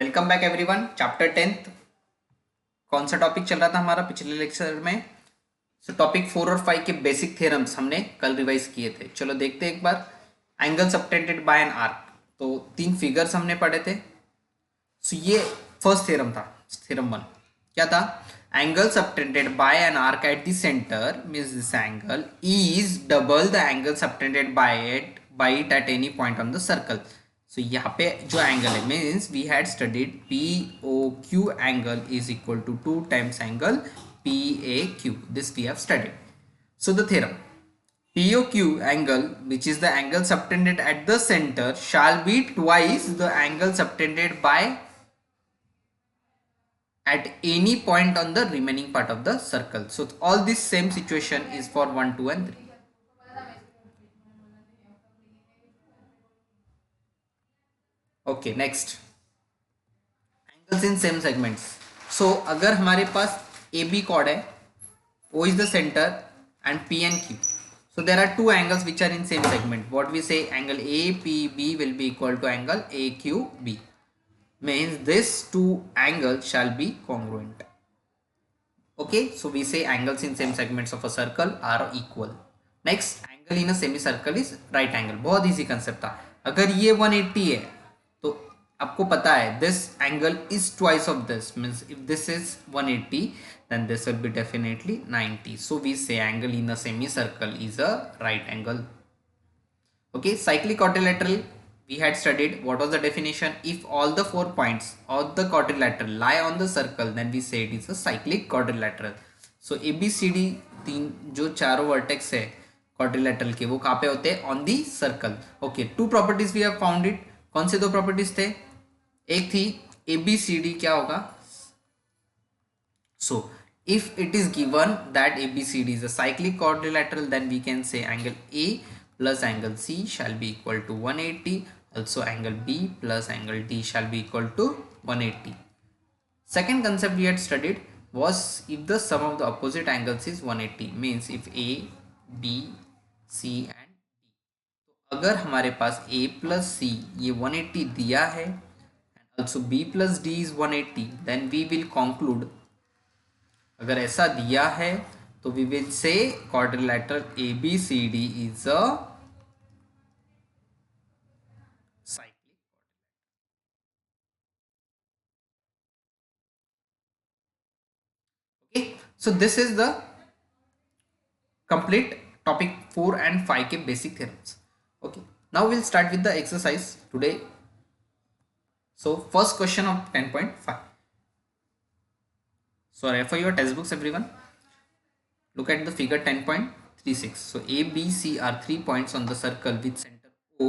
Welcome back everyone. Chapter 10th कौन सा topic चल रहा था हमारा पिछले लेक्चर में। टॉपिक 4 और 5 के बेसिक थ्योरम्स हमने कल रिवाइज किए थे। चलो देखते हैं एक बार। Angle subtended by an arc, तो तीन फिगर्स हमने पढ़े थे। ये फर्स्ट थ्योरम था, थ्योरम 1। क्या था? Angle subtended by an arc at the centre means this angle is double the angle subtended by it at any point on the circle. So यहाँ पे जो एंगल है means we had studied P O Q angle is equal to 2 times angle P A Q. This we have studied. So the theorem POQ angle, which is the angle subtended at the center, shall be twice the angle subtended by at any point on the remaining part of the circle. So all this same situation is for 1, 2 and 3. Okay, next angles in same segments. So अगर हमारे पास AB chord है, O is the center and P and Q. So there are two angles which are in same segment. What we say, angle APB will be equal to angle AQB. Means these two angles shall be congruent. Okay, so we say angles in same segments of a circle are equal. Next, angle in a semicircle is right angle. बहुत easy concept था। अगर ये 180 है तो आपको पता है this angle is twice of this, means if this is 180 then this will be definitely 90. So we say angle in a semicircle is a right angle. Okay, cyclic quadrilateral we had studied. What was the definition? If all the 4 points of the quadrilateral lie on the circle, then we say it is a cyclic quadrilateral. So ABCD तीन जो चारों vertex है quadrilateral के, वो कहाँ पे होते हैं? On the circle. Okay, two properties we have found it. कौन से दो प्रॉपर्टीज थे? एक थी ABCD क्या होगा? So if it is given that ABCD is a cyclic quadrilateral, then we can say angle A plus angle C shall be equal to 180. Also angle B plus angle D shall be equal to 180. Second concept we had studied was if the sum of the opposite angles is 180, means if A, B, C and D. अगर हमारे पास A plus C ये 180 दिया है and also B plus D is 180, then we will conclude, अगर ऐसा दिया है तो we will say quadrilateral ABCD is a cyclic. Okay, so this is the complete topic 4 and 5 के basic theorems. Okay, now will start with the exercise today. So first question of 10.5. So refer your textbooks everyone. Look at the figure 10.36. So A, B, C are 3 points on the circle with center O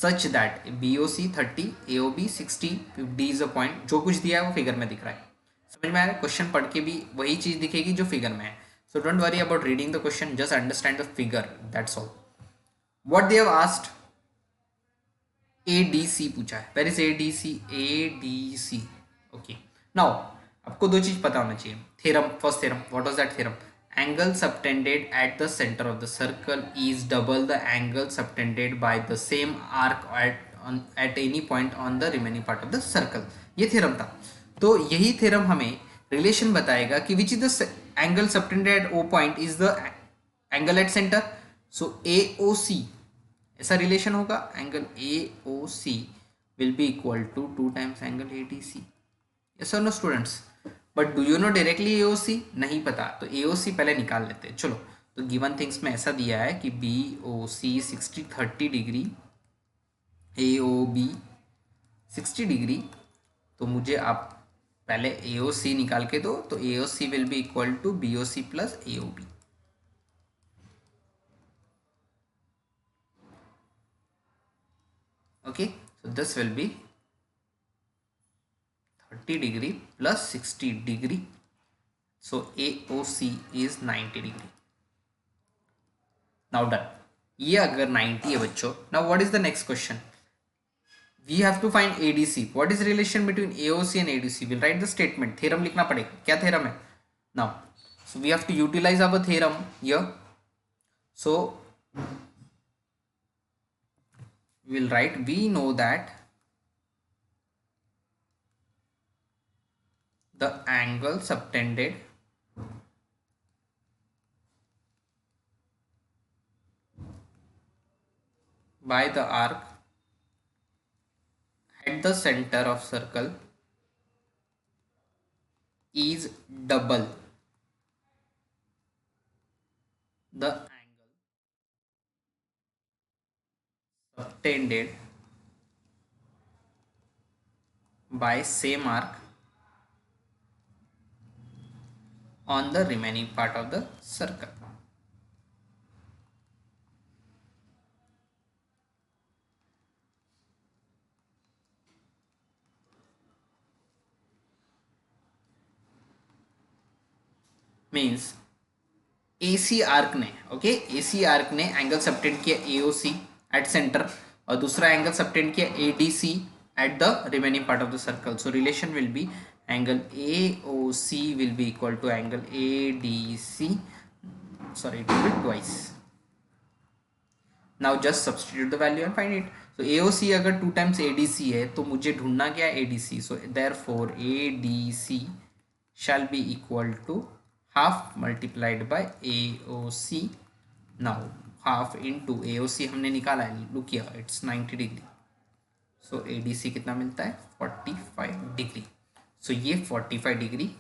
such that BOC 30, AOB 60, if D is a point. जो कुछ दिया है वो figure में दिख रहा है. समझ में आ रहा है? क्वेश्चन पढ़ के भी वही चीज दिखेगी जो फिगर में है. So don't worry about reading the question, just understand the figure, that's all. What they have asked, ADC पूछा है. Where is ADC? ADC. Okay. Now आपको दो चीज पता होना चाहिए. Theorem, first theorem, what was that theorem? Angle subtended at the center of the circle is double the angle subtended by the same arc at any point on the remaining part of the circle. ये theorem था. तो यही theorem हमें relation बताएगा कि which is the angle subtended at O point is the angle at centre. So AOC ऐसा relation होगा. Angle AOC will be equal to 2 times angle ADC. Yes और no students? But do you know directly AOC? नहीं पता, तो AOC पहले निकाल लेते हैं. चलो, तो गिवन थिंग्स में ऐसा दिया है कि BOC 60 डिग्री, AOB 60 डिग्री. तो मुझे आप पहले AOC निकाल के दो. तो AOC will be equal to BOC plus AOB. Okay, so this will be 30 degree plus 60 degree. So AOC is 90 degree. Now done. ये अगर 90 है बच्चों, now what is the next question? We have to find ADC. What is relation between AOC and ADC? We'll write the statement. Theorem लिखना पड़ेगा. क्या theorem है? Now, so we have to utilize our theorem here. So we will write, we know that the angle subtended by the arc at the center of circle is double the angle subtended by same arc on the remaining part of the circle. Means AC arc ने AC arc ने angle subtend किया AOC at centre और दूसरा angle subtend किया ADC at the remaining part of the circle. So relation will be angle AOC will be equal to angle ADC. Sorry, it will be twice. Now just substitute the value and find it. So AOC अगर 2 times ADC है तो मुझे ढूंढना क्या है ADC. So therefore ADC shall be equal to half multiplied by AOC. Now half into AOC हमने निकाला है, look here, it's 90 degree. So ADC कितना मिलता है 45 डिग्री. So ये 45 degree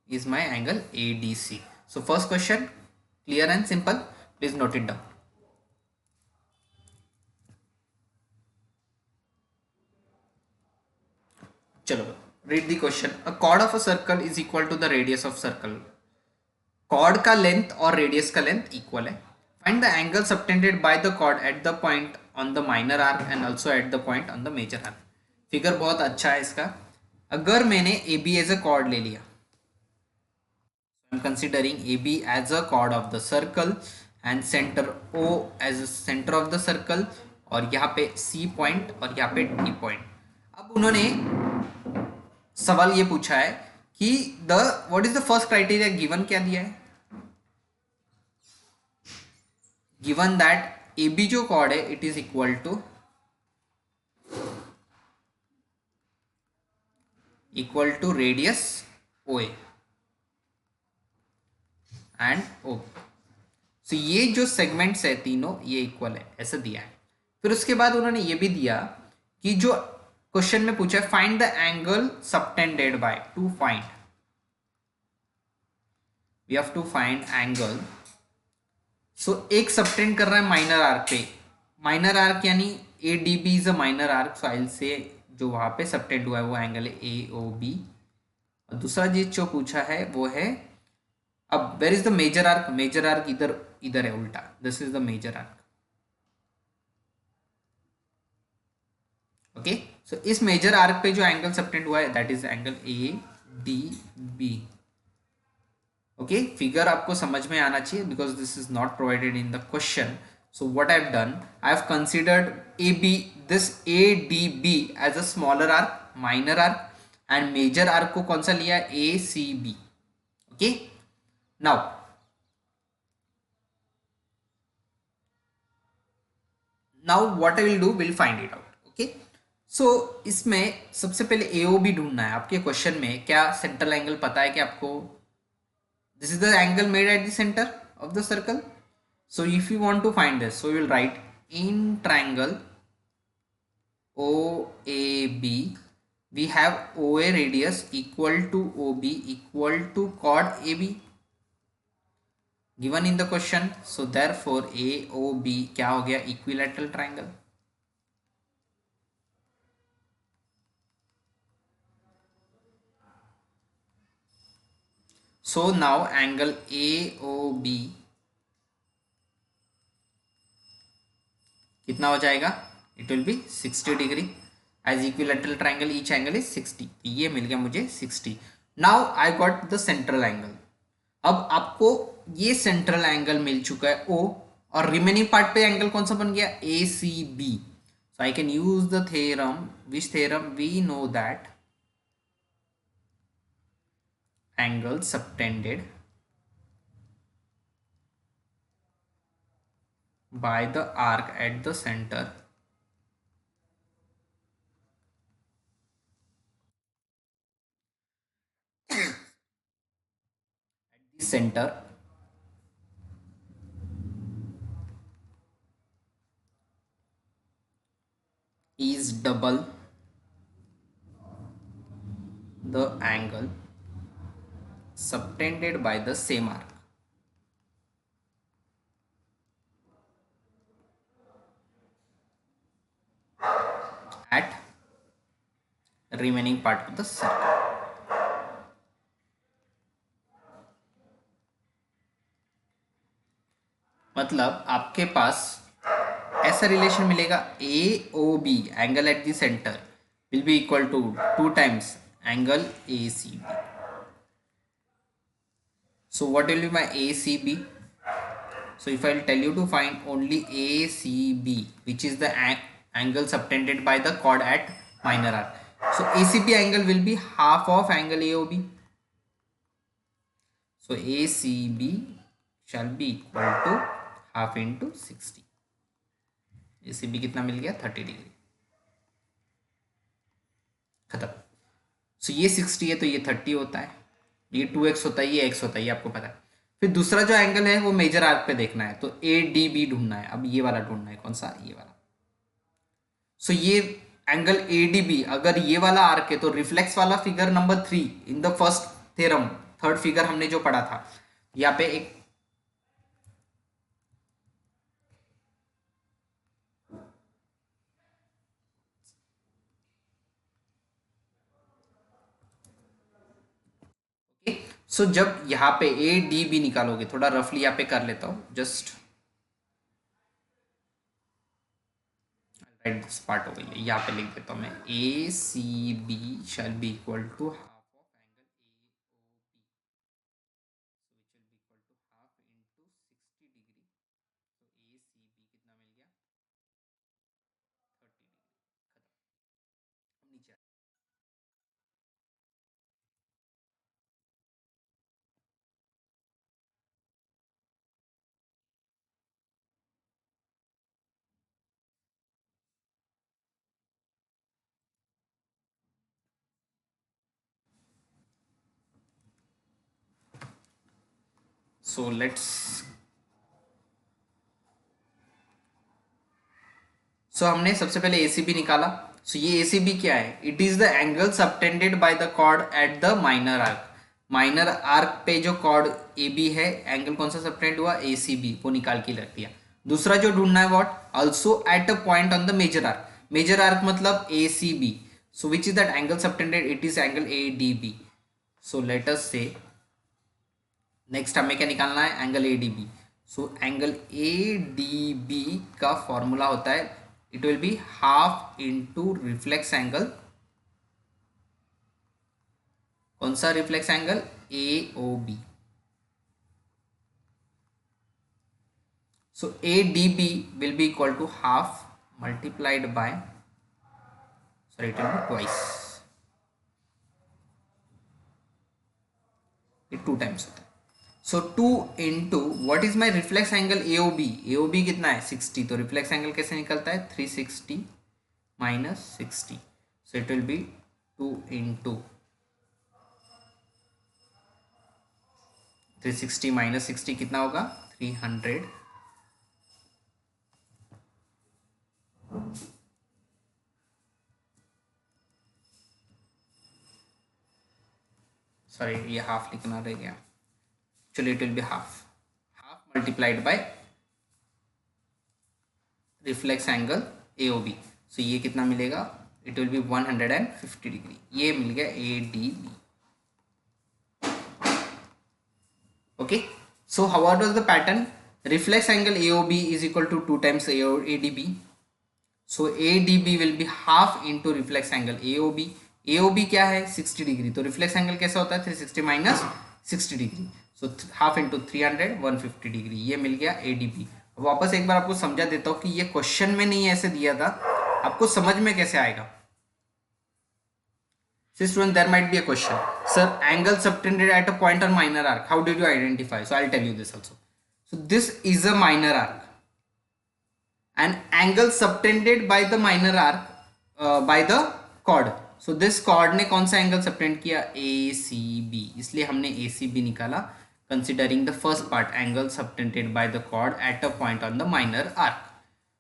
is my angle ADC. So first question clear and simple. Please note it down. चलो read the question. A chord of a circle is equal to the radius of circle. Chord का length और radius का length equal है. Find the angle subtended by the chord at the point on the minor arc and also at the point on the major arc. Figure बहुत अच्छा है इसका. अगर मैंने AB as a chord ले लिया, I am considering AB as a chord of the circle and center O as a center of the circle और यहाँ पे C point और यहाँ पे D point. अब उन्होंने सवाल ये पूछा है कि what is the first criteria given क्या दिया है. गिवन दैट AB जो कॉर्ड है it is equal to radius OA and O. So ये जो सेगमेंट्स है तीनों ये इक्वल है, ऐसा दिया है. फिर उसके बाद उन्होंने ये भी दिया कि जो क्वेश्चन में पूछा है find the angle subtended by. To find we have to find angle. So एक सबटेंड कर रहा है माइनर आर्क पे. माइनर आर्क यानी ADB is a minor arc. So I say जो वहां पे सबटेंड हुआ है वो एंगल है AOB. और दूसरा चीज जो पूछा है वो है अब where is the major arc. Major arc इधर है उल्टा. This is the major arc. Okay. So इस मेजर आर्क पे जो एंगल सबटेंड हुआ है that is angle ADB. Okay. Figure आपको समझ में आना चाहिए because this is not provided in the question. So what I have done, I have considered this ADB as a smaller arc, minor arc, and major arc को कौन सा लिया ACB. Okay. Now what I will do, will find it out. Okay. So इसमें सबसे पहले AOB ढूंढना है. आपके क्वेश्चन में क्या सेंट्रल एंगल पता है कि आपको. This is the angle made at the center of the circle. So if you want to find this, so you will write in triangle OAB, we have OA radius equal to OB equal to chord AB given in the question. So therefore AOB क्या हो गया, equilateral triangle. So now angle AOB कितना हो जाएगा, it will be 60 degree. As equilateral triangle each angle is 60. ये मिल गया मुझे 60. Now I got the central angle. अब आपको ये सेंट्रल एंगल मिल चुका है O और रिमेनिंग पार्ट पे एंगल कौन सा बन गया ACB. So I can use the theorem. Which theorem, we know that angle subtended by the arc at the center center is double the angle subtended by the same arc at remaining part of the circle. मतलब आपके पास ऐसा relation मिलेगा A O B angle at the centre will be equal to 2 times angle A C B. So what will be my ACB? So if I'll tell you to find only ACB, which is the angle subtended by the chord at minor arc. So ACB angle will be half of angle AOB. So ACB shall be equal to half into 60. ACB कितना मिल गया 30 degree. खत्म. So ये 60 है तो ये 30 होता है, ये 2x होता है, ये x होता है, ये आपको पता है. फिर दूसरा जो एंगल है वो मेजर आर्क पे देखना है, तो ADB ढूंढना है. अब ये वाला ढूंढना है, कौन सा, ये वाला. सो ये एंगल ADB अगर ये वाला आर्क है तो रिफ्लेक्स वाला figure number 3 in the first theorem, third figure हमने जो पढ़ा था, यहाँ पे एक सो जब यहाँ पे ADB निकालोगे, थोड़ा रफली यहाँ पे कर लेता हूँ, just write this part over, यहाँ पे लिख देता हूँ मैं. ACB shall be equal to half of angle AOB, which will be equal to half into 60 degree. तो ACB कितना मिल गया 30 डिग्री. खत्म. नीचे सो लेट्स, सो हमने सबसे पहले ACB निकाला. सो ये ACB क्या है, it is the angle subtended by the chord at the minor arc. Minor arc पे जो कॉर्ड AB है, एंगल कौन सा सबटेंड हुआ, ACB, वो निकाल के रख दिया. दूसरा जो ढूंढना है what, also at a point on the major arc. Major arc मतलब ACB. So which is that angle subtended, it is angle ADB. So let us say next हमें क्या निकालना है, angle ADB. So angle ADB का formula होता है, it will be half into reflex angle. कौन सा reflex angle, AOB. so ADB will be equal to half multiplied by, sorry it will be twice, ये 2 times होता है. सो 2 into what is my reflex angle AOB. AOB कितना है 60, तो reflex angle कैसे निकलता है 360 minus 60. So it will B 2 into 360 minus 60 कितना होगा 300. सॉरी ये हाफ लिखना रह गया. चलिए it will be half multiplied by reflex angle AOB. सो ये कितना मिलेगा, इट विल बी 150 डिग्री. ये मिल गया ADB. Okay, so what was the pattern, reflex angle AOB is equal to 2 times ADB. So ADB will be half into reflex angle AOB. AOB क्या है 60 degree, तो reflex angle कैसा होता है 360 minus 60 degree. So half into 300 150 degree. ये मिल गया ADB. वापस एक बार आपको समझा देता हूँ कि ये क्वेश्चन में नहीं ऐसे दिया था, आपको समझ में कैसे आएगा. Student there might be a question, sir angle subtended at a point on minor arc, how did you identify. So I will tell you this also. So this is a minor arc and angle subtended by the minor arc by the chord. So this chord ने कौन सा angle subtend किया ACB, इसलिए हमने ACB निकाला. considering the first part, angle subtended by the chord at a point on the minor arc.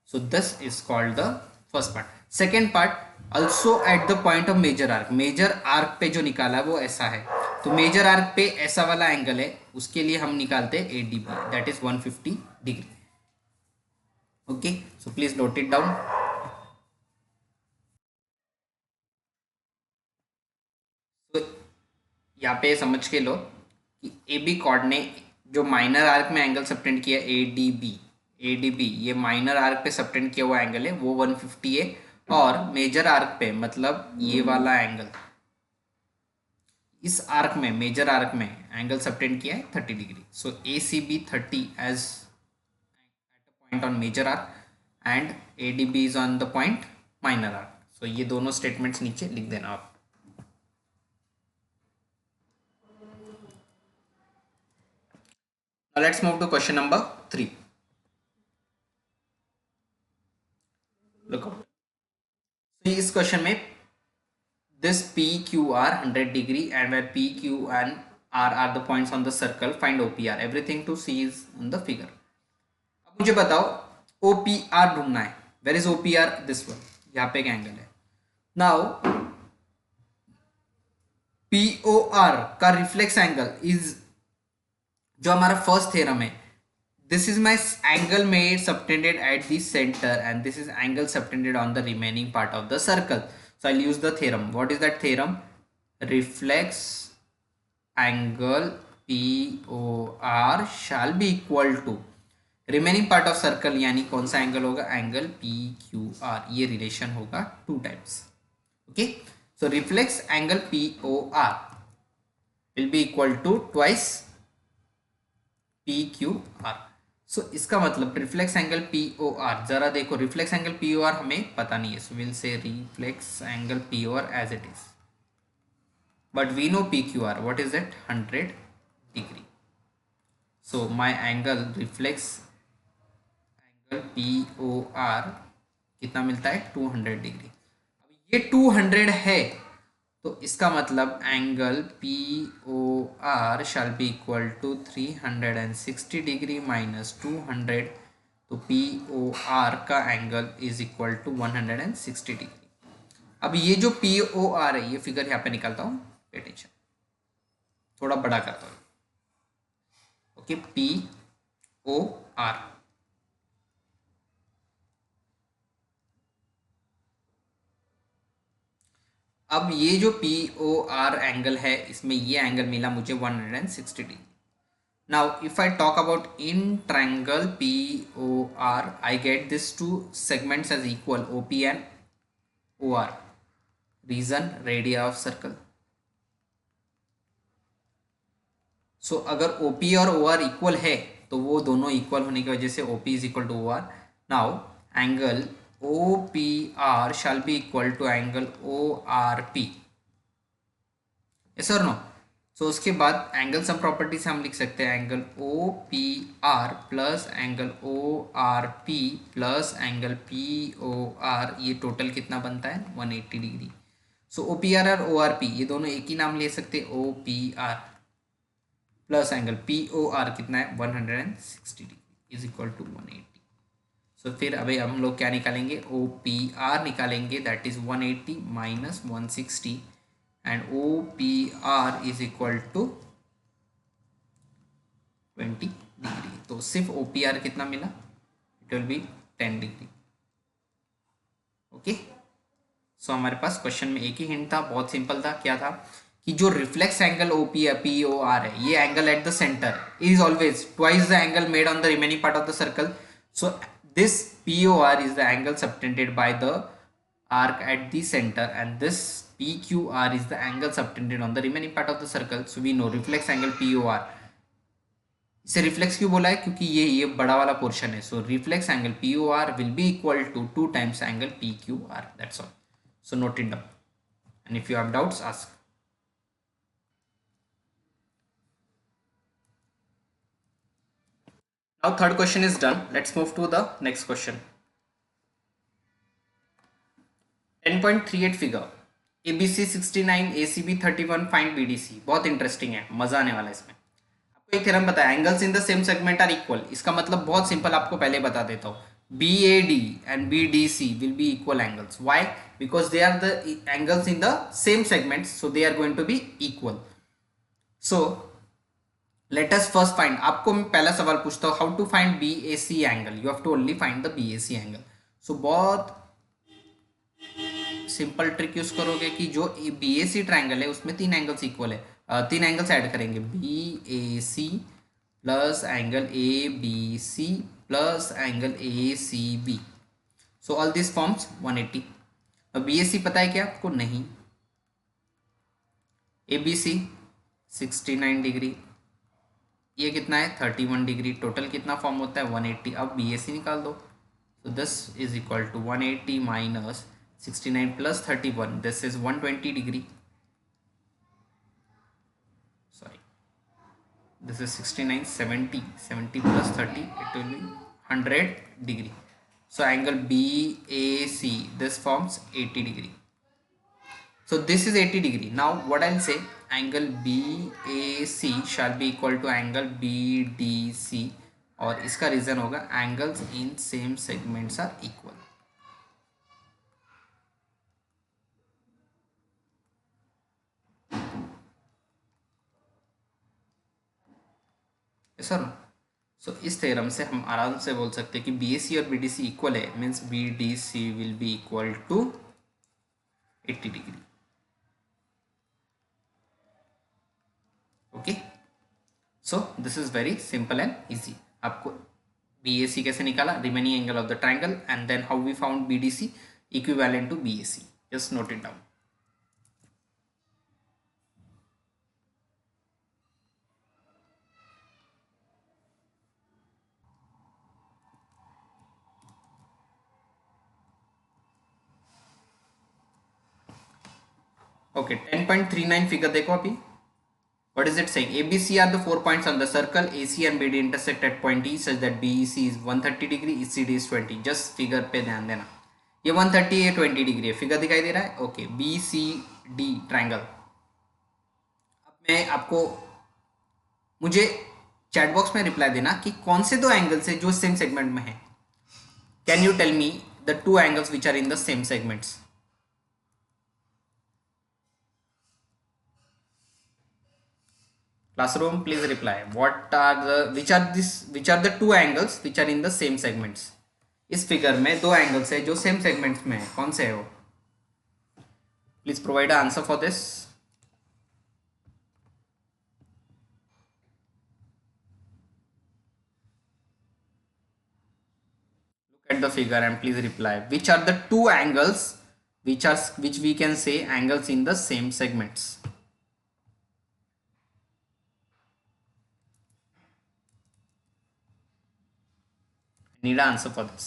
So this is called the first part. Second part, also at the point of major arc. Major arc पे जो निकाला वो ऐसा है, तो major arc पे ऐसा वाला एंगल है, उसके लिए हम निकालते हैं ADB, that is 150 degree. Okay, so please note it down. तो यहाँ पे समझ के लो कि AB कॉर्ड ने जो माइनर आर्क में एंगल सबटेंड किया ADB, ये माइनर आर्क पे सबटेंड किया हुआ एंगल है, वो 150 है. और मेजर आर्क पे मतलब ये वाला एंगल, इस आर्क में, मेजर आर्क में एंगल सबटेंड किया है 30 degree. So ACB 30 as at a point on major arc and ADB is on the point minor arc. So ये दोनों स्टेटमेंट्स नीचे लिख देना आप. Now let's move to question number 3. Look out. So इस question में this PQR 100 degree and where PQ and R are the points on the circle, find OPR. Everything to see is on the figure. अब मुझे बताओ OPR ढूंढना है. Where is OPR? This one. यहाँ पे एक एंगल है. Now POR का रिफ्लेक्स एंगल इज जो हमारा फर्स्ट थ्योरम है, this is my angle made subtended at the centre and this is angle subtended on the remaining part of the circle. So I use the theorem. What is that theorem? Reflex angle POR shall be equal to remaining part of circle, यानी कौन सा angle होगा? Angle PQR. ये relation होगा 2 times. Okay, so reflex angle POR will be equal to twice PQR. So इसका मतलब reflex angle POR, जरा देखो रिफ्लेक्स एंगल POR हमें पता नहीं है, so will say reflex angle POR as it is, but we know PQR. What is it? 100 degree. So my angle reflex angle POR कितना मिलता है? 200 डिग्री. अब ये 200 है, तो इसका मतलब angle POR shall be equal to 360 degree minus 200. तो POR का angle is equal to 160 degree. अब ये जो POR है, ये फिगर यहाँ पे निकालता हूँ, पे अटेंशन, थोड़ा बड़ा करता हूँ. Okay, POR. अब ये जो POR एंगल है, इसमें ये एंगल मिला मुझे 160 degree. Now if I talk about in triangle POR, I get this two segments as equal, OP and OR. Reason radii of circle. So अगर OP और OR इक्वल है, तो वो दोनों इक्वल होने की वजह से OP is equal to OR. Now angle OPR shall be equal to angle ORP. yes or no? सो उसके बाद एंगल सम प्रॉपर्टी से हम लिख सकते हैं angle OPR plus angle ORP plus angle POR, ये टोटल कितना बनता है? 180 डिग्री. सो OPR और ORP ये दोनों एक ही नाम ले सकते हैं, OPR प्लस एंगल POR कितना है? 160 डिग्री इज इक्वल टू 180. सो फिर अभी हम लोग क्या निकालेंगे? OPR निकालेंगे, that is 180 minus 160 and OPR is equal to 20 degree. तो सिर्फ OPR कितना मिला? It will be 10 degree. Okay, so हमारे पास क्वेश्चन में एक ही हिंट था, बहुत सिंपल था. क्या था? कि जो रिफ्लेक्स एंगल POR है, ये angle at the centre is always twice the angle made on the remaining part of the circle. So this POR is the angle subtended by the arc at the center and this PQR is the angle subtended on the remaining part of the circle. So we know reflex angle POR. इसे reflex क्यों बोला है? क्योंकि ये बड़ा वाला portion है. So reflex angle POR will be equal to 2 times angle PQR. That's all. So note it down. And if you have doubts, ask. Now third question is done. Let's move to the next question. 10.38 figure. ABC 69, ACB 31, find BDC. बहुत interesting है, मजा आने वाला है इसमें. कोई theorem बताया, angles in the same segment are equal, इसका मतलब बहुत सिंपल, आपको पहले बता देता हूँ, BAD and BDC will be equal angles. Why? Because they are the angles in the same segments, so they are going to be equal. So let us first find, आपको मैं पहला सवाल पूछता हूँ, how to find BAC angle, you have to only find the BAC angle. So बहुत simple trick use करोगे कि जो BAC ट्राइंगल है उसमें तीन एंगल्स इक्वल है, तीन एंगल्स ऐड करेंगे, BAC plus angle ABC plus angle ACB. So all this forms 180. अब BAC पता है क्या आपको? नहीं. ABC 69 डिग्री, ये कितना है 31 डिग्री, टोटल कितना फॉर्म होता है 180. अब BAC निकाल दो. So this is equal to 180 minus 69 plus 31. This is 120 degree. Sorry, this is 69, 70 plus 30. It will be 100 degree. So angle BAC, this forms 80 degree. So this is 80 degree. Now what I'll say, angle BAC shall be equal to angle BDC. और इसका reason होगा angles in same segments are equal. Sir so इस theorem से हम आराम से बोल सकते हैं कि BAC और BDC इक्वल है, means BDC will be equal to 80 degree. Okay, so this is very simple and easy. आपको BAC कैसे निकाला, remaining angle of the triangle, and then how we found BDC equivalent to BAC. Just note it down. Okay, 10.39 figure देखो अभी. What is it saying? ABC are the 4 points on the circle. AC and BD intersect at point E such that BEC is 130 degree, ECD is 20. Just figure पे ध्यान देना, ये 130 ये 20 degree है, figure दिखाई दे रहा है. Okay, BCD triangle. अब मैं आपको, मुझे चैट बॉक्स में रिप्लाई देना कि कौन से दो एंगल्स है जो सेम सेगमेंट में है. Can you tell me the two angles which are in the same segments? Classroom, please reply. What are the which are the two angles which are in the same segments? इस figure में दो angles है जो same segments में है, कौन से है वो? Please provide answer for this. Look at the figure and please reply. Which are the two angles which we can say angles in the same segments? Need an answer for this.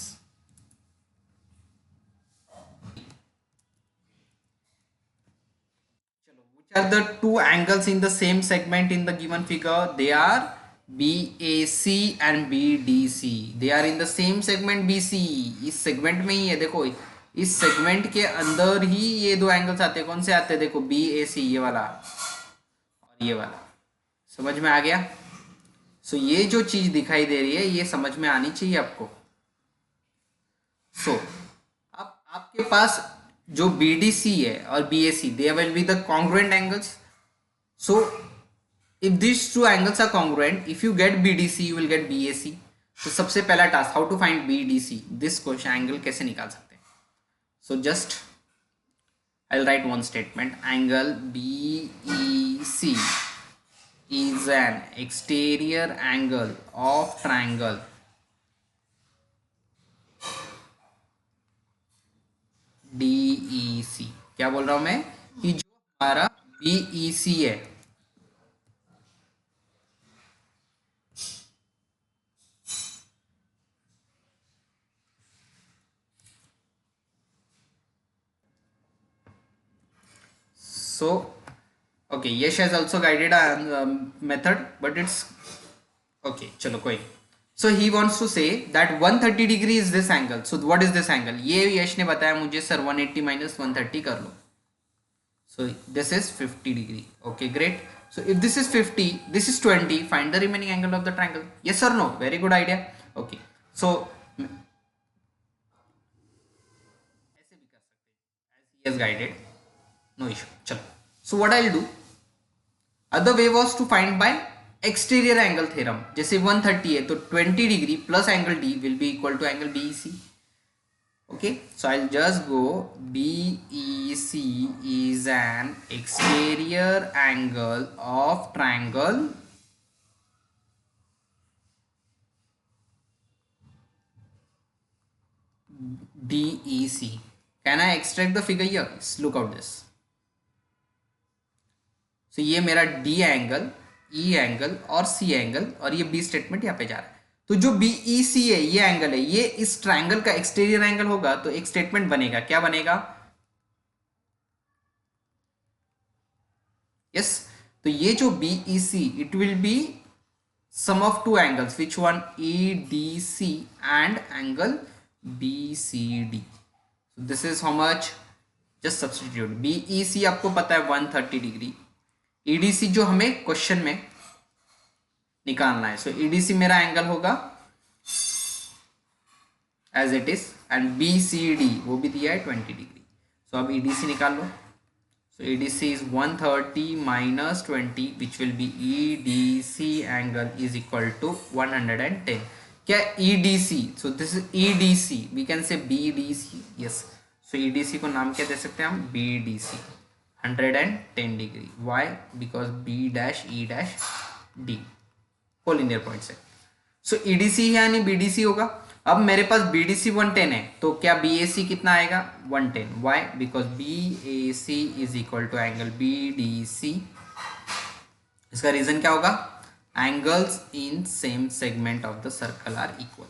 Which are the two angles in the same segment in the given figure? They are BAC and BDC. They are in the same segment BC. इस segment में ही है, देखो इस segment के अंदर ही ये दो angles आते हैं. कौन से आते हैं? देखो BAC, ये वाला और ये वाला. समझ में आ गया? सो ये जो चीज दिखाई दे रही है ये समझ में आनी चाहिए आपको. सो अब आपके पास जो BDC है और BAC, they will be the congruent angles. So if this two angles are congruent, if you get BDC you will get BAC. तो सबसे पहला task, how to find BDC, this question angle कैसे निकाल सकते हैं. So just I will write one statement. Angle BEC is an exterior angle of triangle DEC. क्या बोल रहा हूं मैं कि जो हमारा BEC है, so okay, Yash has also guided a method but it's okay, चलो कोई. So he wants to say that 130 degree is this angle. So what is this angle? ये यश ने बताया मुझे, सर 180 minus 130 कर लो. So So this is 50 degree. Okay, great. So if this is 50, this is 20, find the remaining angle of the triangle. Yes or no? Very good idea. Okay, so ऐसे भी कर सकते हैं as he has guided, no issue. चलो, so what I'll do, other way was to find by exterior angle theorem. जैसे 130 है तो 20 degree plus angle D will be equal to angle BEC. Okay, so I'll just go BEC is an exterior angle of triangle DEC. Can I extract the figure here? Yes, look out this. So ये मेरा D angle, E angle और C angle और ये B statement यहाँ पे जा रहा है. तो जो BEC है ये एंगल है, ये इस ट्रायंगल का एक्सटीरियर एंगल होगा. तो एक स्टेटमेंट बनेगा, क्या बनेगा? यस, तो ये जो BEC it will B sum of two angles. Which one? EDC and angle BCD. So this is how much? Just substitute. BEC आपको पता है 130 डिग्री. EDC जो हमें क्वेश्चन में निकालना है. सो EDC मेरा एंगल होगा as it is and BCD वो भी दिया है 20 डिग्री. सो अब EDC निकाल लो. So EDC is 130 minus 20 which will be EDC angle is equal to 110. क्या EDC? So this is EDC. We can say BDC. Yes. So EDC को नाम क्या दे सकते हैं हम? BDC. 110 degree. Why? Because B dash E dash D collinear points है. So EDC है यानी BDC होगा. अब मेरे पास BDC 110 है तो क्या BAC कितना आएगा? 110. Why? Because BAC is equal to angle BDC. इसका रीजन क्या होगा? Angles in same segment of the circle are equal.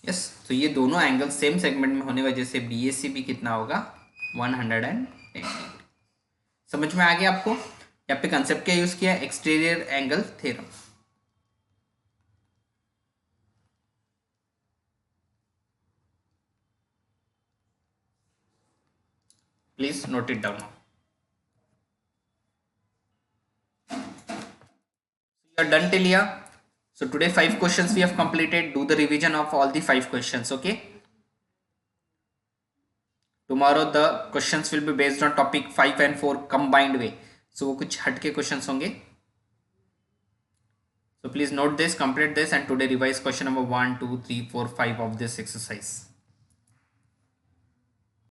Yes, तो ये दोनों एंगल सेम सेगमेंट में होने वजह से BAC भी कितना होगा? 110 डिग्री. समझ में आ गया आपको? यहाँ पे कंसेप्ट क्या यूज किया? Exterior angle theorem. Please note it down. You are done till here. So today 5 questions we have completed. Do the revision of all the 5 questions. Okay. Tomorrow the questions will be based on topic 5 and 4 combined way. So वो कुछ हटके questions होंगे. So please note this, complete this, and today revise question number 1, 2, 3, 4, 5 of this exercise.